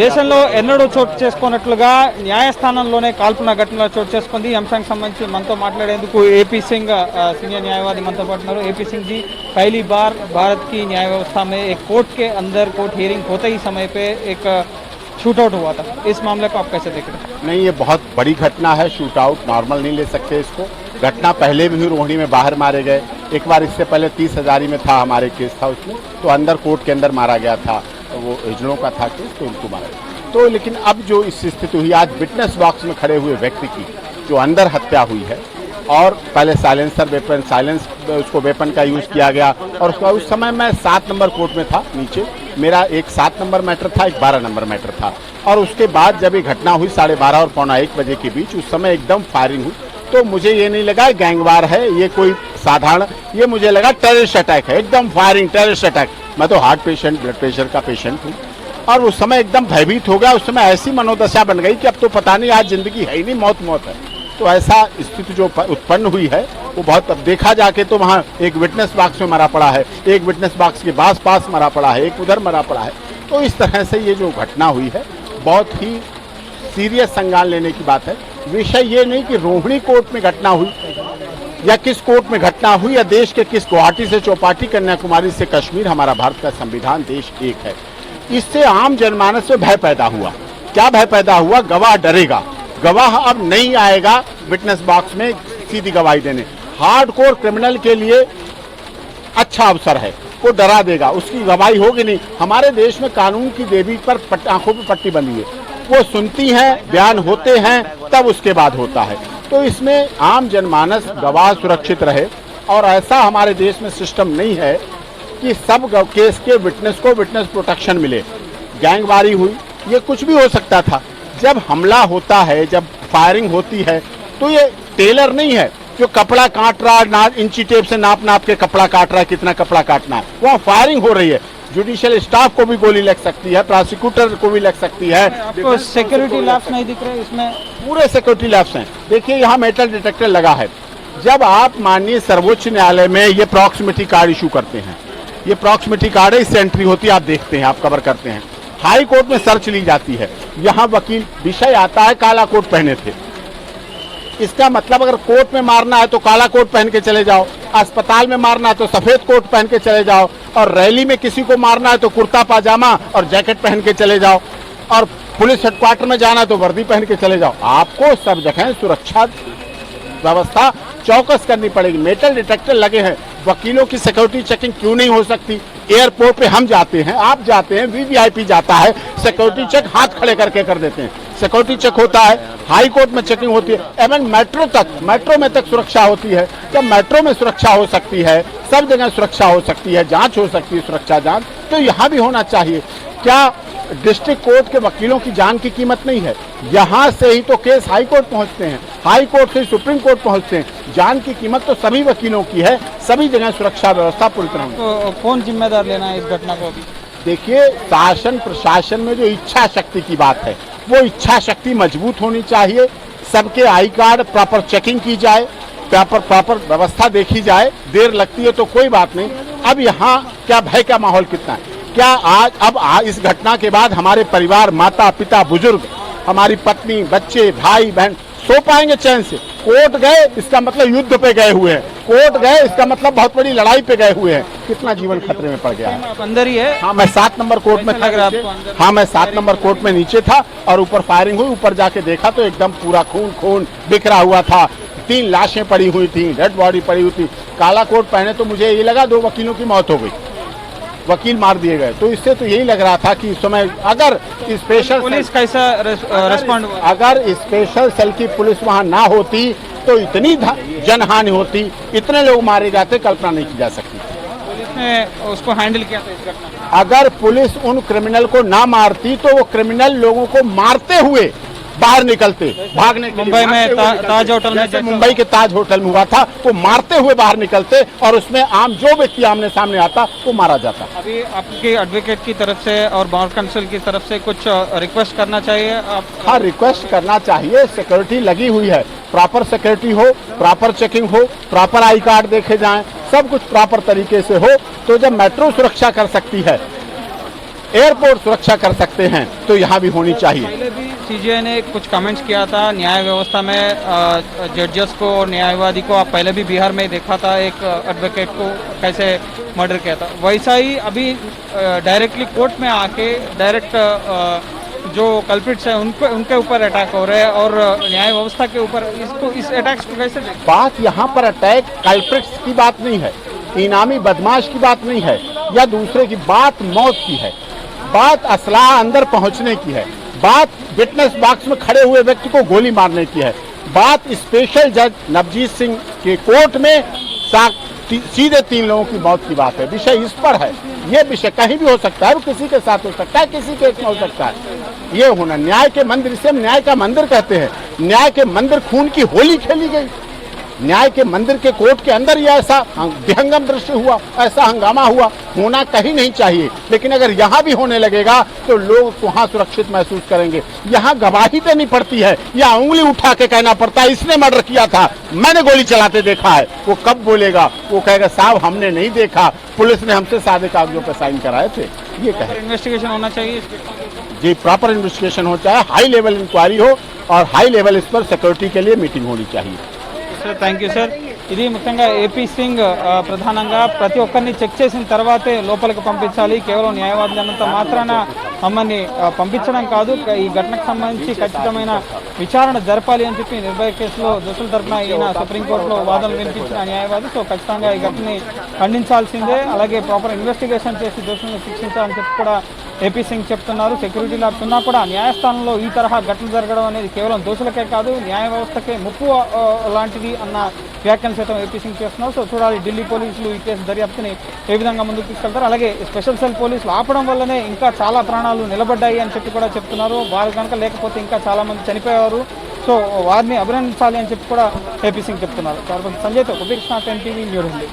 దేశంలో ఎన్నడూ చోటు చేసుకోనట్లుగా న్యాయస్థానంలోనే కాల్పుల ఘటన చోటు చేసుకుంది. ఈ అంశానికి సంబంధించి మనతో మాట్లాడేందుకు ఏపీ సింగ్ सीनियर न्यायवादी मनतो पार्टनर उన్నారు. ఏపీ సింగ్ जी, पहली बार भारत की न्याय व्यवस्था में एक कोर्ट के अंदर कोर्ट हियरिंग होते ही समय पे एक शूट आउट हुआ था, इस मामले को आप कैसे देख रहे हैं? नहीं, ये बहुत बड़ी घटना है। शूट आउट नॉर्मल नहीं ले सकते इसको। घटना पहले भी हुई, रोहिणी में बाहर मारे गए। एक बार इससे पहले 30,000 में था, हमारे केस था उसमें, तो अंदर कोर्ट के अंदर मारा गया था। वो हिजड़ों का था केस, तो उनको मारा गया। तो लेकिन अब जो इस स्थिति हुई, आज विटनेस बॉक्स में खड़े हुए व्यक्ति की जो अंदर हत्या हुई है, और पहले साइलेंसर वेपन उसको वेपन का यूज़ किया गया, और उसका उस समय मैं 7 नंबर कोर्ट में था नीचे। मेरा एक 7 नंबर मैटर था, एक 12 नंबर मैटर था। और उसके बाद जब ये घटना हुई 12:30 और 1:15 बजे के बीच, उस समय एकदम फायरिंग हुई। तो मुझे ये नहीं लगा गैंगवार है, ये कोई साधारण, ये मुझे लगा टेररिस्ट अटैक है। एकदम फायरिंग, टेररिस्ट अटैक। मैं तो हार्ट पेशेंट, ब्लड प्रेशर का पेशेंट हूँ, और उस समय एकदम भयभीत हो गया। उस समय ऐसी मनोदशा बन गई कि अब तो पता नहीं, आज जिंदगी है ही नहीं, मौत मौत है। तो ऐसा स्थिति जो उत्पन्न हुई है वो बहुत, अब देखा जाके तो वहाँ एक विटनेस बॉक्स में मरा पड़ा है, एक विटनेस बॉक्स के पास मरा पड़ा है, एक उधर मरा पड़ा है। तो इस तरह से ये जो घटना हुई है बहुत ही सीरियस संज्ञान लेने की बात है। विषय ये नहीं कि रोहिणी कोर्ट में घटना हुई या किस कोर्ट में घटना हुई, या देश के किस गुवाहाटी से चौपाटी, कन्याकुमारी से कश्मीर, हमारा भारत का संविधान देश एक है। इससे आम जनमानस में भय पैदा हुआ। क्या भय पैदा हुआ? गवाह डरेगा, गवाह अब नहीं आएगा विटनेस बॉक्स में सीधी गवाही देने। हार्डकोर क्रिमिनल के लिए अच्छा अवसर है, वो डरा देगा, उसकी गवाही होगी नहीं। हमारे देश में कानून की देवी पर आंखों पर पट्टी बंधी है, वो सुनती हैं, बयान होते हैं, तब उसके बाद होता है। तो इसमें आम जनमानस, गवाह सुरक्षित रहे। और ऐसा हमारे देश में सिस्टम नहीं है कि सब केस के विटनेस को विटनेस प्रोटेक्शन मिले। गैंगवारी हुई, ये कुछ भी हो सकता था। जब हमला होता है, जब फायरिंग होती है, तो ये टेलर नहीं है जो कपड़ा काट रहा, इंची टेप से नाप के कपड़ा काट रहा है, कितना कपड़ा काटना है। वहाँ फायरिंग हो रही है, जुडिशियल स्टाफ को भी गोली लग सकती है, प्रोसिक्यूटर को भी लग सकती है। आपको सिक्योरिटी लैब्स नहीं दिख रहे इसमें? पूरे सिक्योरिटी लैब्स हैं। देखिए, यहाँ मेटल डिटेक्टर लगा है। जब आप माननीय सर्वोच्च न्यायालय में ये प्रॉक्सिमिटी कार्ड इशू करते हैं, ये प्रॉक्सिमिटी कार्ड है, इससे एंट्री होती है, आप देखते हैं, आप कवर करते हैं। हाई कोर्ट में सर्च ली जाती है, यहाँ वकील विषय आता है काला कोट पहने थे। इसका मतलब अगर कोर्ट में मारना है तो काला कोट पहन के चले जाओ, अस्पताल में मारना है तो सफेद कोट पहन के चले जाओ, और रैली में किसी को मारना है तो कुर्ता पाजामा और जैकेट पहन के चले जाओ, और पुलिस हेडक्वार्टर में जाना है तो वर्दी पहन के चले जाओ। आपको सब जगह सुरक्षा व्यवस्था चौकस करनी पड़ेगी। मेटल डिटेक्टर लगे हैं, वकीलों की सिक्योरिटी चेकिंग क्यों नहीं हो सकती? एयरपोर्ट पे हम जाते हैं, आप जाते हैं, वीवीआईपी जाता है, सिक्योरिटी चेक हाथ खड़े करके कर देते हैं, सिक्योरिटी चेक होता है। हाई कोर्ट में चेकिंग होती है, एवं मेट्रो में तक सुरक्षा होती है। जब मेट्रो में सुरक्षा हो सकती है, सब जगह सुरक्षा हो सकती है, जांच हो सकती है, सुरक्षा जांच, तो यहाँ भी होना चाहिए। क्या डिस्ट्रिक्ट कोर्ट के वकीलों की जान की कीमत नहीं है? यहाँ से ही तो केस हाई कोर्ट पहुँचते हैं, हाई कोर्ट से सुप्रीम कोर्ट पहुँचते हैं। जान की कीमत तो सभी वकीलों की है, सभी जगह सुरक्षा व्यवस्था पूरी तरह। तो कौन जिम्मेदार लेना है इस घटना को? देखिए, शासन प्रशासन में जो इच्छा शक्ति की बात है, वो इच्छा शक्ति मजबूत होनी चाहिए। सबके आई कार्ड प्रॉपर चेकिंग की जाए, प्रॉपर व्यवस्था देखी जाए। देर लगती है तो कोई बात नहीं। अब यहाँ क्या भय का माहौल कितना है? क्या आज इस घटना के बाद हमारे परिवार, माता पिता, बुजुर्ग, हमारी पत्नी, बच्चे, भाई बहन सो पाएंगे चैन से? कोर्ट गए इसका मतलब युद्ध पे गए हुए हैं, कोर्ट गए इसका मतलब बहुत बड़ी लड़ाई पे गए हुए हैं। कितना जीवन खतरे में पड़ गया है। आप अंदर ही है? हाँ, मैं 7 नंबर कोर्ट में था। हाँ, मैं 7 नंबर कोर्ट में नीचे था, और ऊपर फायरिंग हुई। ऊपर जाके देखा तो एकदम पूरा खून बिखरा हुआ था। 3 लाशें पड़ी हुई थी, डेड बॉडी पड़ी हुई थी। काला कोट पहने तो मुझे ये लगा 2 वकीलों की मौत हो गई, वकील मार दिए गए। तो इससे तो यही लग रहा था कि इस समय अगर स्पेशल पुलिस कैसा रेस्पॉन्ड हुआ? अगर स्पेशल सेल की पुलिस वहां ना होती तो इतनी जनहानि होती, इतने लोग मारे जाते, कल्पना नहीं की जा सकती। पुलिस ने उसको हैंडल किया था इस घटना? अगर पुलिस उन क्रिमिनल को ना मारती तो वो क्रिमिनल लोगों को मारते हुए बाहर निकलते, भागने के लिए। मुंबई में ताज होटल में, जैसे मुंबई के ताज होटल में हुआ था, वो मारते हुए बाहर निकलते, और उसमें आम जो व्यक्ति आमने सामने आता वो मारा जाता। अभी आपके एडवोकेट की तरफ से और बार काउंसिल की तरफ से कुछ रिक्वेस्ट करना चाहिए आप? हाँ, रिक्वेस्ट करना चाहिए। सिक्योरिटी लगी हुई है, प्रॉपर सिक्योरिटी हो, प्रॉपर चेकिंग हो, प्रॉपर आई कार्ड देखे जाएं, सब कुछ प्रॉपर तरीके से हो, तो जब मेट्रो सुरक्षा कर सकती है एयरपोर्ट सुरक्षा कर सकते हैं तो यहाँ भी होनी चाहिए। पहले भी सीजीआई ने कुछ कमेंट्स किया था न्याय व्यवस्था में जजेस को और न्यायवादी को। आप पहले भी बिहार में देखा था एक एडवोकेट को कैसे मर्डर किया था, वैसा ही अभी डायरेक्टली कोर्ट में आके डायरेक्ट जो कल्प्रिट्स हैं उनके ऊपर अटैक हो रहे हैं और न्याय व्यवस्था के ऊपर इस अटैक्स को कैसे देखते हैं? बात यहाँ पर अटैक कल्प्रिट्स की बात नहीं है, इनामी बदमाश की बात नहीं है या दूसरे की, बात मौत की है, बात असलाह अंदर पहुंचने की है, बात विटनेस बॉक्स में खड़े हुए व्यक्ति को गोली मारने की है, बात स्पेशल जज नवजीत सिंह के कोर्ट में सीधे 3 लोगों की मौत की बात है। विषय इस पर है, ये विषय कहीं भी हो सकता है, वो किसी के साथ हो सकता है, किसी केस में हो सकता है। ये होना न्याय के मंदिर, इसे हम न्याय का मंदिर कहते हैं। न्याय के मंदिर खून की होली खेली गई, न्याय के मंदिर के कोर्ट के अंदर ये ऐसा विहंगम दृश्य हुआ, ऐसा हंगामा हुआ, होना कहीं नहीं चाहिए। लेकिन अगर यहाँ भी होने लगेगा तो लोग वहाँ सुरक्षित महसूस करेंगे। यहाँ गवाही देनी पड़ती है या उंगली उठा के कहना पड़ता है इसने मर्डर किया था, मैंने गोली चलाते देखा है। वो कब बोलेगा? वो कहेगा साहब हमने नहीं देखा, पुलिस ने हमसे सादे कागजों पर साइन कराए थे। ये कहे इन्वेस्टिगेशन होना चाहिए जी, प्रॉपर इन्वेस्टिगेशन हो, चाहे हाई लेवल इंक्वायरी हो और हाई लेवल इस पर सिक्योरिटी के लिए मीटिंग होनी चाहिए। Sir thank you sir. ఇది ముఖ్యంగా ఏపీ సింగ్ ప్రధానంగా ప్రతి ఒక్కరిని చెక్ చేసిన తర్వాతే లోపలికి పంపించాలి, కేవలం న్యాయవాదులు అన్నంత మాత్రాన మమ్మల్ని పంపించడం కాదు, ఈ ఘటనకు సంబంధించి ఖచ్చితమైన విచారణ జరపాలి అని చెప్పి నిర్భయ కేసులో దోషుల తరఫున ఈయన సుప్రీంకోర్టులో వాదనలు వినిపించిన న్యాయవాది. సో ఖచ్చితంగా ఈ ఘటనని ఖండించాల్సిందే, అలాగే ప్రాపర్ ఇన్వెస్టిగేషన్ చేసి దోషులను శిక్షించాలని చెప్పి కూడా ఏపీ సింగ్ చెప్తున్నారు. సెక్యూరిటీ ల్యాబ్స్ ఉన్నా కూడా న్యాయస్థానంలో ఈ తరహా ఘటనలు జరగడం అనేది కేవలం దోషులకే కాదు న్యాయ వ్యవస్థకే ముప్పు లాంటిది అన్న వ్యాఖ్యలు సైతం ఏపీ సింగ్ చేస్తున్నారు. సో చూడాలి ఢిల్లీ పోలీసులు ఈ కేసు దర్యాప్తుని ఏ విధంగా ముందుకు తీసుకెళ్తారు. అలాగే స్పెషల్ సెల్ పోలీసులు ఆపడం వల్లనే ఇంకా చాలా ప్రాణాలు నిలబడ్డాయి అని చెప్పి కూడా చెప్తున్నారు. వారు కనుక లేకపోతే ఇంకా చాలా మంది చనిపోయేవారు. సో వారిని అభినందించాలి అని చెప్పి కూడా ఏపీ సింగ్ చెప్తున్నారు. సంజయ్తో కబీర్ కృష్ణ, 10 టీవీ, న్యూఢిల్లీ.